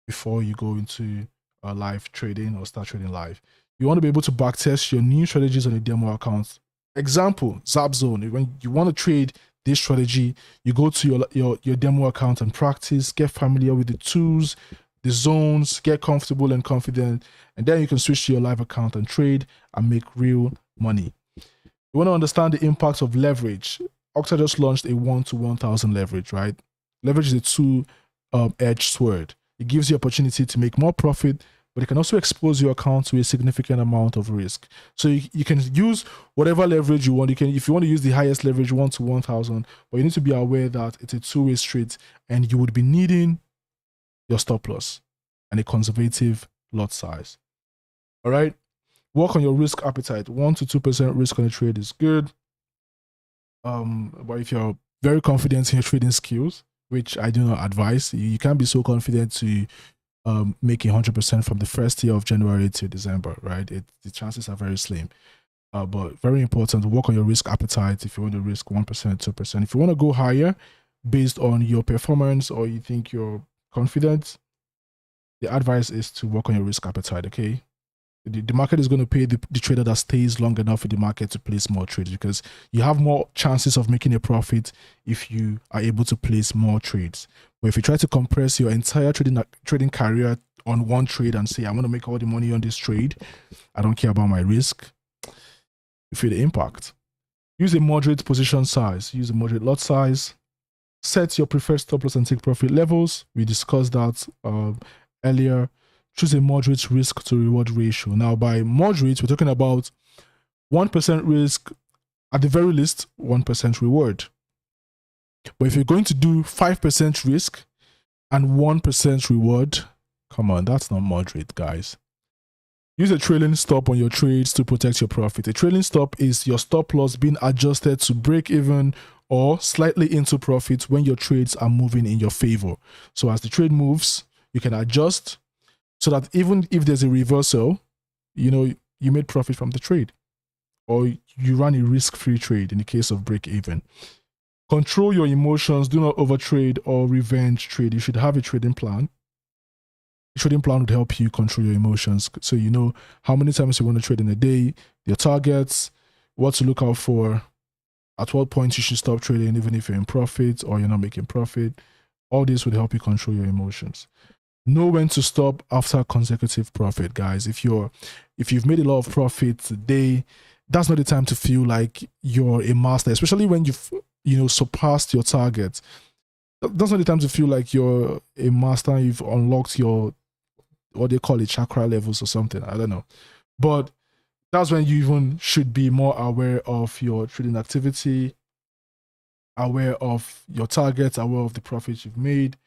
before you go into live trading or start trading live. You want to be able to backtest your new strategies on a demo account. Example, Zap Zone. When you want to trade this strategy, you go to your demo account and practice, get familiar with the tools, the zones, get comfortable and confident, and then you can switch to your live account and trade and make real money. You want to understand the impact of leverage. Octa just launched a 1-to-1000 leverage, right? Leverage is a two-edged sword. It gives you opportunity to make more profit but it can also expose your account to a significant amount of risk. So you can use whatever leverage you want. You can, if you want to use the highest leverage, 1 to 1,000, but you need to be aware that it's a two-way street, and you would be needing your stop loss and a conservative lot size. All right. Work on your risk appetite. 1 to 2% risk on a trade is good. But if you're very confident in your trading skills, which I do not advise, you can't be so confident to make 100% from the first year of January to December, right? The chances are very slim. But very important, work on your risk appetite if you want to risk 1%, 2%. If you want to go higher based on your performance or you think you're confident, the advice is to work on your risk appetite, okay? The market is going to pay the trader that stays long enough in the market to place more trades, because you have more chances of making a profit if you are able to place more trades. But if you try to compress your entire trading career on one trade and say, I want to make all the money on this trade, I don't care about my risk, you feel the impact. Use a moderate position size. Use a moderate lot size. Set your preferred stop loss and take profit levels. We discussed that earlier. Choose a moderate risk to reward ratio. Now, by moderate, we're talking about 1% risk, at the very least, 1% reward. But if you're going to do 5% risk and 1% reward, come on, that's not moderate, guys. Use a trailing stop on your trades to protect your profit. A trailing stop is your stop loss being adjusted to break even or slightly into profit when your trades are moving in your favor. So as the trade moves, you can adjust so that even if there's a reversal, you made profit from the trade, or you run a risk-free trade in the case of break even. Control your emotions. Do not overtrade or revenge trade. You should have a trading plan. A trading plan would help you control your emotions, so you know how many times you want to trade in a day, your targets, what to look out for, at what point you should stop trading even if you're in profit or you're not making profit. All this would help you control your emotions. Know when to stop after consecutive profit, guys. If you've made a lot of profit today, that's not the time to feel like you're a master, especially when you've surpassed your target. That's not the time to feel like you're a master. You've unlocked your, what they call it, chakra levels or something. I don't know. But that's when you even should be more aware of your trading activity, aware of your targets, aware of the profits you've made,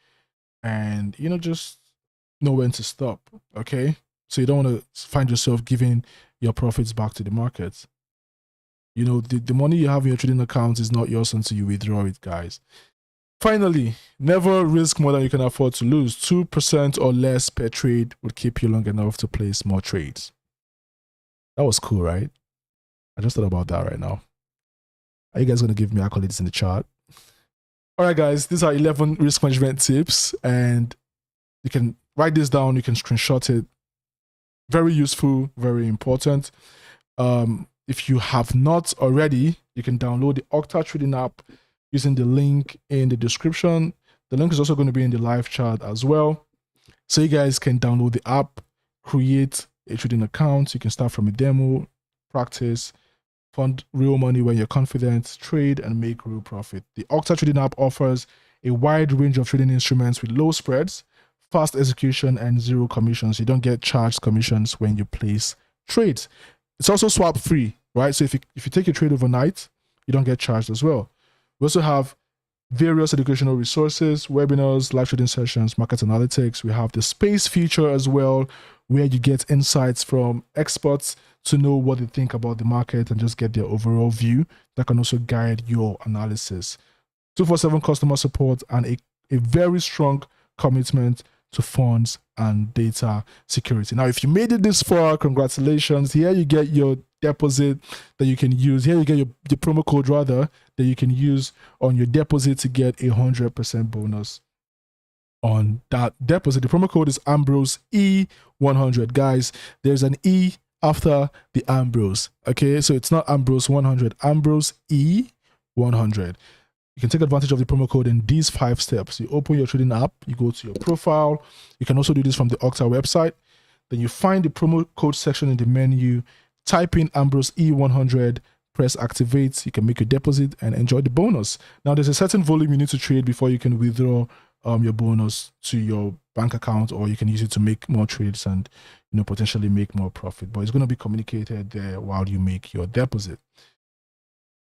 and just know when to stop, okay? So you don't want to find yourself giving your profits back to the market. The money you have in your trading account is not yours until you withdraw it, guys. Finally, never risk more than you can afford to lose. 2% or less per trade would keep you long enough to place more trades. That was cool, right? I just thought about that right now. Are you guys going to give me accolades in the chat? All right, guys, these are 11 risk management tips, and you can write this down. You can screenshot it. Very useful, very important. If you have not already, you can download the Octa trading app using the link in the description. The link is also going to be in the live chat as well. So you guys can download the app, create a trading account. You can start from a demo, practice, fund real money when you're confident, trade, and make real profit. The Octa trading app offers a wide range of trading instruments with low spreads, fast execution, and zero commissions. You don't get charged commissions when you place trades. It's also swap free, right? So if you take a trade overnight, you don't get charged as well. We also have various educational resources, webinars, live trading sessions, market analytics. We have the space feature as well, where you get insights from experts to know what they think about the market and just get their overall view that can also guide your analysis. 24/7 customer support and a very strong commitment to funds and data security. Now, if you made it this far, congratulations. Here you get your deposit that you can use. Here you get your promo code rather that you can use on your deposit to get 100% bonus on that deposit. The promo code is Ambrose E100. Guys, there's an E after the Ambrose. Okay, so it's not Ambrose 100, Ambrose E100. You can take advantage of the promo code in these 5 steps. You open your trading app, you go to your profile. You can also do this from the Octa website. Then you find the promo code section in the menu, type in Ambrose E100, press activate. You can make your deposit and enjoy the bonus. Now, there's a certain volume you need to trade before you can withdraw your bonus to your bank account, or you can use it to make more trades and potentially make more profit. But it's going to be communicated there while you make your deposit.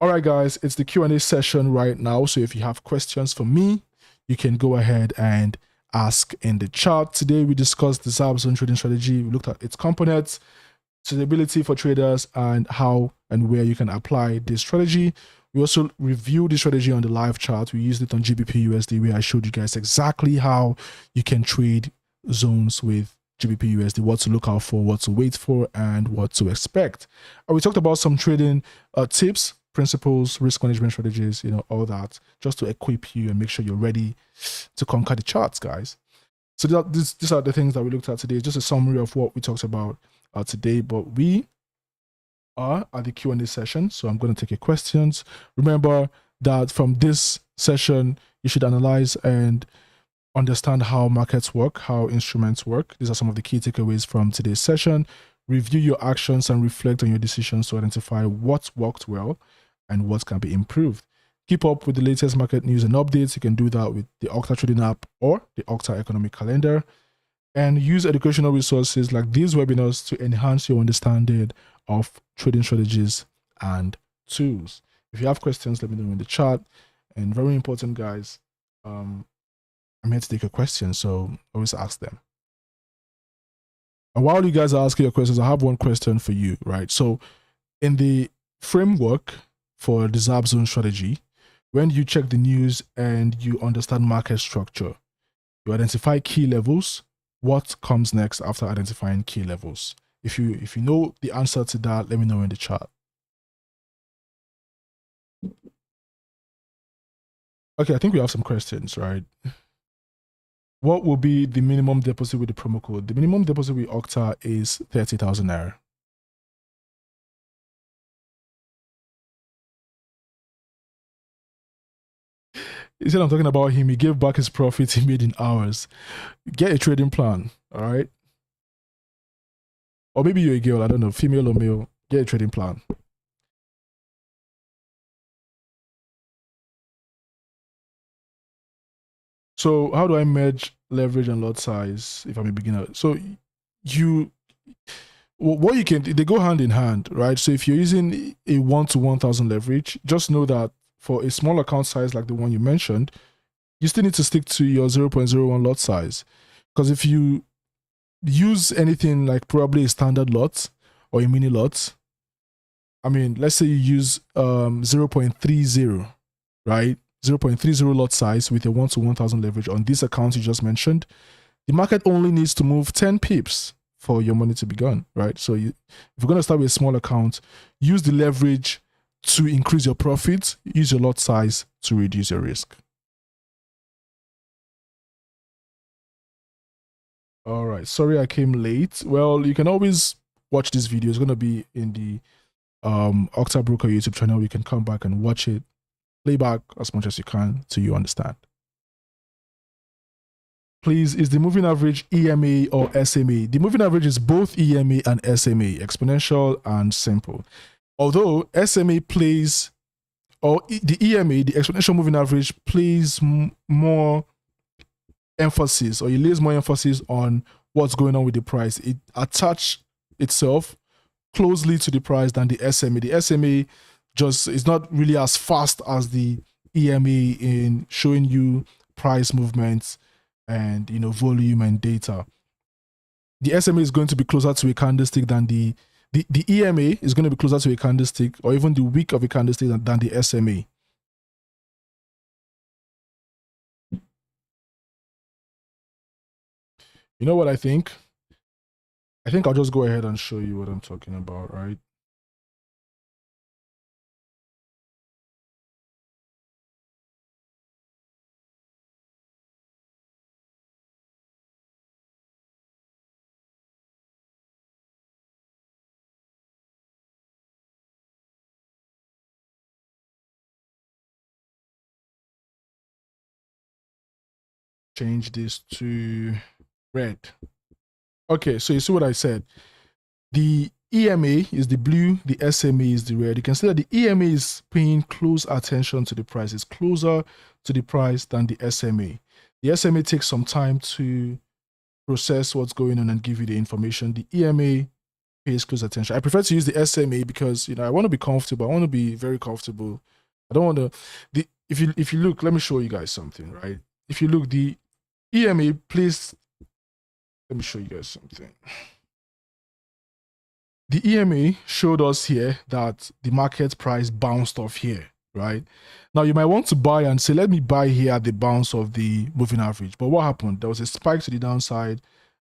All right, guys, it's the Q&A session right now. So if you have questions for me, you can go ahead and ask in the chat. Today, we discussed the ZAB zone trading strategy. We looked at its components, suitability for traders, and how and where you can apply this strategy. We also reviewed the strategy on the live chart. We used it on GBP USD, where I showed you guys exactly how you can trade zones with GBP USD, what to look out for, what to wait for, and what to expect. And we talked about some trading tips, principles, risk management strategies, all that, just to equip you and make sure you're ready to conquer the charts, guys. So these are the things that we looked at today. Just a summary of what we talked about today, but we are at the Q&A session, so I'm going to take your questions. Remember that from this session, you should analyze and understand how markets work, how instruments work. These are some of the key takeaways from today's session. Review your actions and reflect on your decisions to identify what worked well and what can be improved. Keep up with the latest market news and updates. You can do that with the Octa Trading app or the Octa Economic Calendar. And use educational resources like these webinars to enhance your understanding of trading strategies and tools. If you have questions, let me know in the chat. And very important, guys, I'm here to take your questions, so always ask them. And while you guys are asking your questions, I have one question for you, right? So in the framework for the ZAB zone strategy, when you check the news and you understand market structure, you identify key levels. What comes next after identifying key levels? If you know the answer to that, let me know in the chat. Okay, I think we have some questions, right? What will be the minimum deposit with the promo code? The minimum deposit with Octa is 30,000 naira. He said I'm talking about him. He gave back his profits he made in hours. Get a trading plan, all right? Or maybe you're a girl, I don't know, female or male. Get a trading plan. So how do I merge leverage and lot size if I'm a beginner? So what you can, they go hand in hand, right? So if you're using a 1 to 1,000 leverage, just know that for a small account size like the one you mentioned, you still need to stick to your 0.01 lot size. Because if you use anything like probably a standard lot or a mini lot, I mean, let's say you use 0.30, right? 0.30 lot size with a 1 to 1,000 leverage on these accounts you just mentioned, the market only needs to move 10 pips for your money to be gone, right? So if you're going to start with a small account, use the leverage to increase your profits, use your lot size to reduce your risk. All right, sorry I came late. Well, you can always watch this video. It's going to be in the Octa Broker YouTube channel. You can come back and watch it, play back as much as you can till you understand. Please, is the moving average EMA or SMA? The moving average is both EMA and SMA, exponential and simple. Although SMA plays, or the EMA, the exponential moving average, plays more emphasis, or it lays more emphasis on what's going on with the price. It attaches itself closely to the price than the SMA. The SMA just is not really as fast as the EMA in showing you price movements and volume and data. The SMA is going to be closer to a candlestick than the EMA is going to be closer to a candlestick or even the wick of a candlestick than the SMA. You know what I think? I think I'll just go ahead and show you what I'm talking about, right? Change this to red. Okay, so you see what I said. The EMA is the blue, the SMA is the red. You can see that the EMA is paying close attention to the price. It's closer to the price than the SMA. The SMA takes some time to process what's going on and give you the information. The EMA pays close attention. I prefer to use the SMA because I want to be comfortable. I want to be very comfortable. I don't want to. If you look, let me show you guys something, right? If you look, the EMA, please. Let me show you guys something. The EMA showed us here that the market price bounced off here, right? Now you might want to buy and say, let me buy here at the bounce of the moving average. But what happened? There was a spike to the downside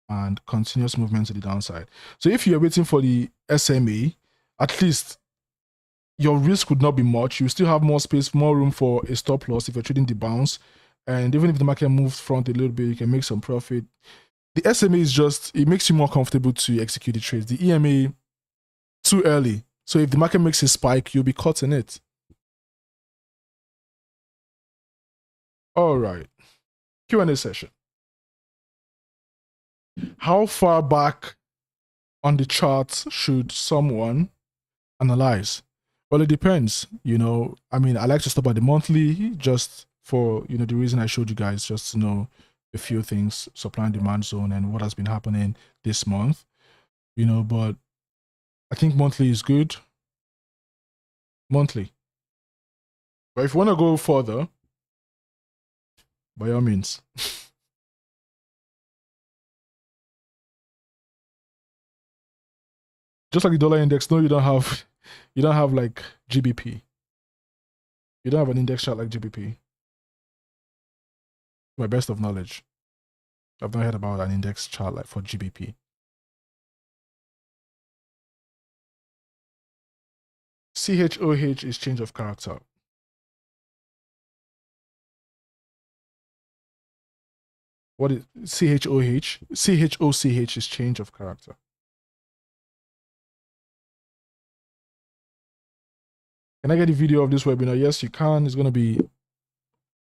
and continuous movement to the downside. So if you're waiting for the SMA, at least your risk would not be much. You still have more space, more room for a stop loss if you're trading the bounce. And even if the market moves front a little bit, you can make some profit. The SMA is just, it makes you more comfortable to execute the trades. The EMA, too early. So if the market makes a spike, you'll be caught in it. All right. Q&A session. How far back on the chart should someone analyze? Well, it depends. I mean, I like to stop at the monthly just for, the reason I showed you guys, just to know a few things, supply and demand zone and what has been happening this month, but I think monthly is good. Monthly. But if you want to go further, by all means. Just like the dollar index, no, you don't have like GBP. You don't have an index chart like GBP. To my best of knowledge, I've not heard about an index chart like for GBP. CHOH is change of character. What is CHOH? CHOCH is change of character. Can I get a video of this webinar? Yes, you can. It's going to be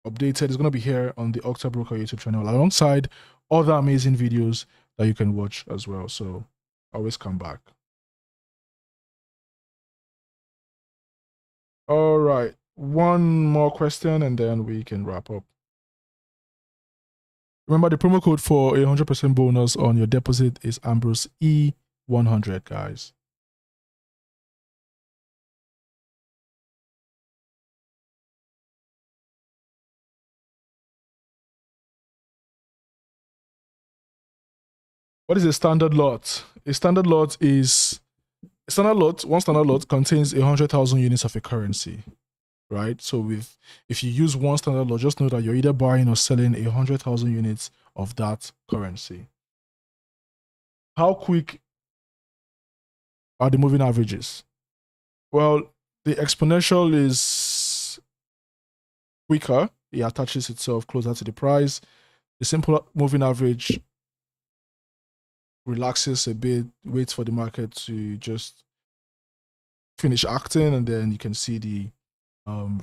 updated. It's going to be here on the Octa Broker YouTube channel alongside other amazing videos that you can watch as well. So always come back. All right. One more question and then we can wrap up. Remember, the promo code for a 100% bonus on your deposit is Ambrose E100, guys. What is a standard lot? A standard lot is one standard lot contains 100,000 units of a currency, right? So if you use one standard lot, just know that you're either buying or selling 100,000 units of that currency. How quick are the moving averages? Well, the exponential is quicker. It attaches itself closer to the price. The simple moving average relaxes a bit, waits for the market to just finish acting, and then you can see the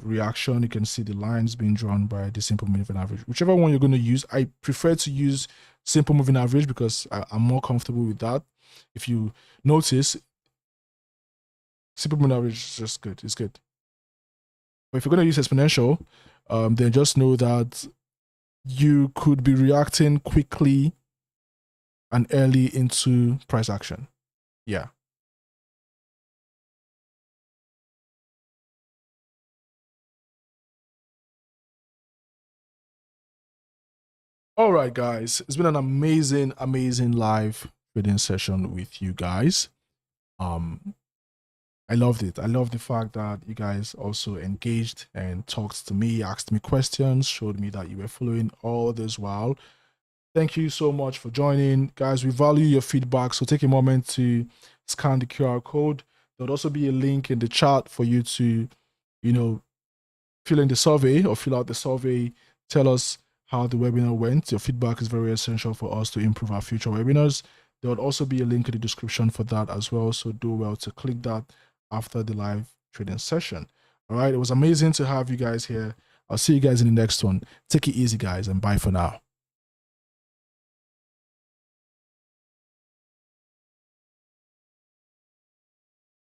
reaction. You can see the lines being drawn by the simple moving average. Whichever one you're going to use, I prefer to use simple moving average because I'm more comfortable with that. If you notice, simple moving average is just good. It's good. But if you're going to use exponential, then just know that you could be reacting quickly and early into price action. Yeah. All right, guys. It's been an amazing, amazing live trading session with you guys. I loved it. I love the fact that you guys also engaged and talked to me, asked me questions, showed me that you were following all this while. Thank you so much for joining. Guys, we value your feedback, so take a moment to scan the QR code. There'll also be a link in the chat for you to, fill in the survey or fill out the survey. Tell us how the webinar went. Your feedback is very essential for us to improve our future webinars. There will also be a link in the description for that as well, so do well to click that after the live trading session. All right, it was amazing to have you guys here. I'll see you guys in the next one. Take it easy, guys, and bye for now.